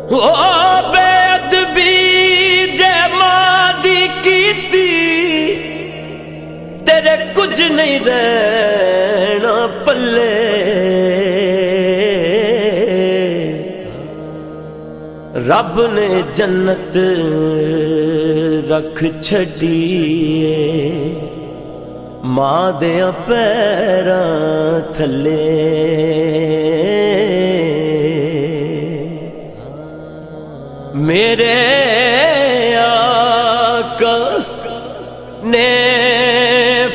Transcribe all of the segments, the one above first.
ओ बेअदबी जे मां दी कीती तेरे कुछ नहीं रहना पल्ले। रब ने जन्नत रख छड़िए मां दे पैरां थले। मेरे आका ने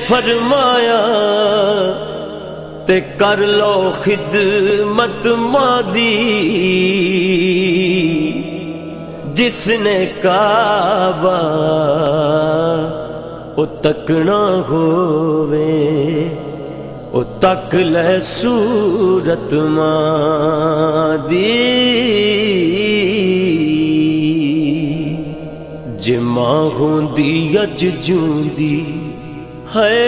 फरमाया ते कर लो खिदमत मादी। जिसने काबा ओ तकना होवे ओ तक ले सूरत मादी। जे मां होंदी अज जूंदी है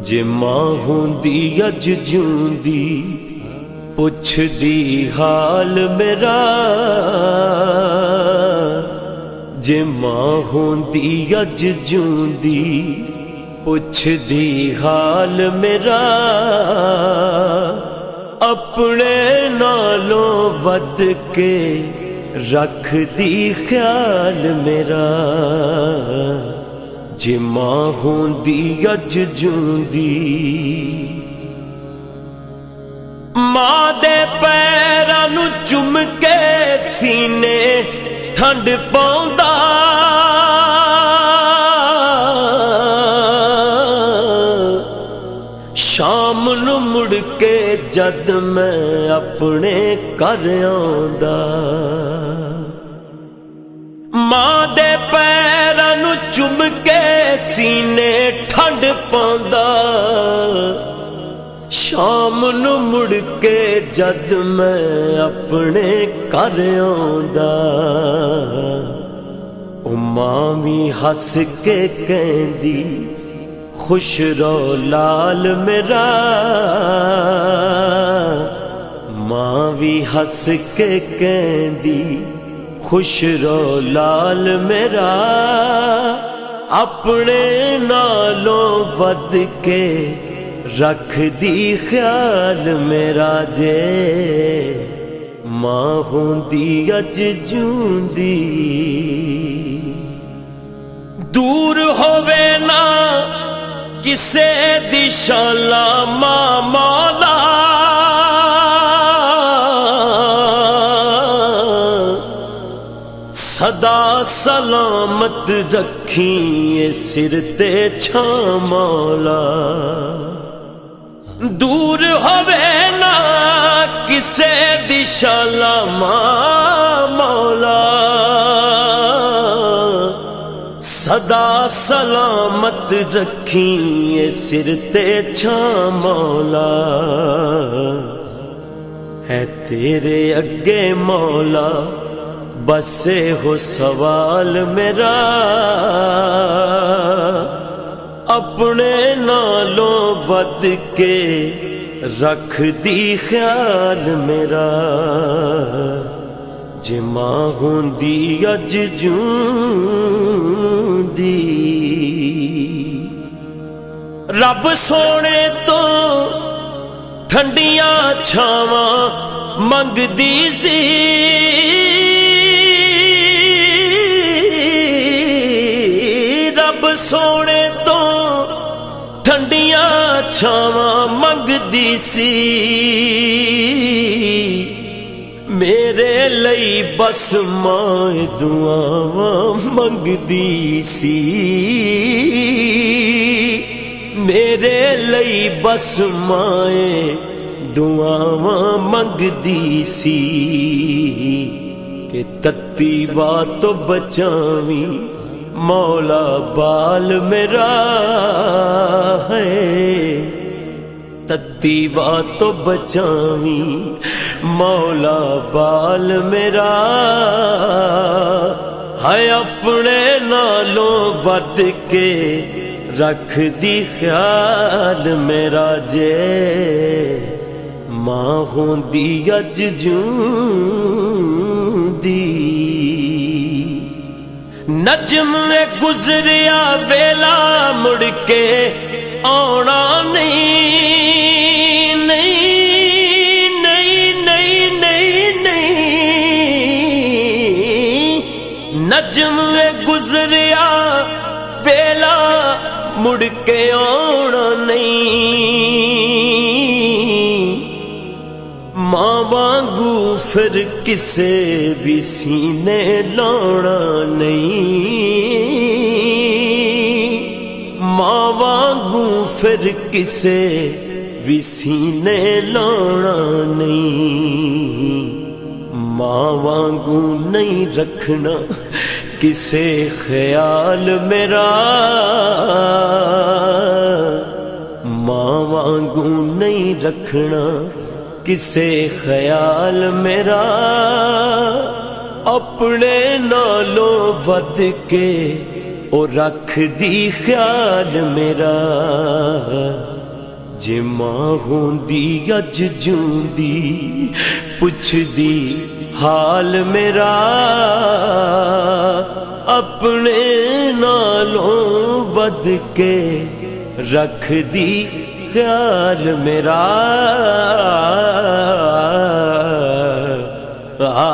जे मां होंदी अज जूंदी पुछदी हाल मेरा। जे मां होंदी अज जूंदी पुछदी हाल मेरा। अपने नालों वध के रख दी ख्याल मेरा। जे मां होंदी अज जूंदी मां दे पैरां नू चुम के सीने ठंड पाउंदा। शाम नू मुड़ के जद मैं अपने घर आंदा। मां दे पैरां नू चुम के सीने ठंड पाउंदा। शाम नू मुड़ के जद मैं अपने घर आंदा। ओ मां भी हस के कहंदी खुश रहो लाल मेरा। मां भी हस के कहंदी खुश रहो लाल मेरा। अपने नालों वध के रख दी ख्याल मेरा। जे मां होंदी अज जूंदी दूर होवे ना किसे दी शाला मां मौला। सदा सलामत रखी ये सिर ते छां मौला। दूर होवे ना किसे दी शाला मां मौला। सदा सलामत रखी ये सिर ते छां मौला। है तेरे अगे मौला बसे हो सवाल मेरा। अपने नालों वध के रख दी ख्याल मेरा। जे मां होंदी अज जूंदी रब सोने तो ठंडियां छावां मंगदी सी। रब सोने तो ठंडियां छावां मंगदी सी। मेरे लई बस मां दुआवां मंगदी सी। मेरे लई बस मां दुआवां मंगदी सी। के तत्ती वात तो बचावी मौला बाल मेरा है। तत्ती बात तो बचावी मौला बाल मेरा है। अपने नालों वध के रख दी ख्याल मेरा जे मां होंदी अज जूंदी। नजम गुजरिया वेला मुड़ के आना नहीं, नहीं नहीं नहीं नहीं नहीं। नजम गुजरिया वेला मुड़ के आना नहीं। मां वांगू फिर किसे भी सीने लाना नहीं। मां वांगू फिर किसे भी सीने लाना नहीं। मां वांगू नहीं रखना किसे ख्याल मेरा। मां वांगू नहीं रखना किसे ख्याल मेरा। अपने नालों वध के ओ रख दी ख्याल मेरा। जे मां होंदी अज जूंदी पुछदी हाल मेरा। अपने नालों वध के रख दी ख्याल मेरा। आ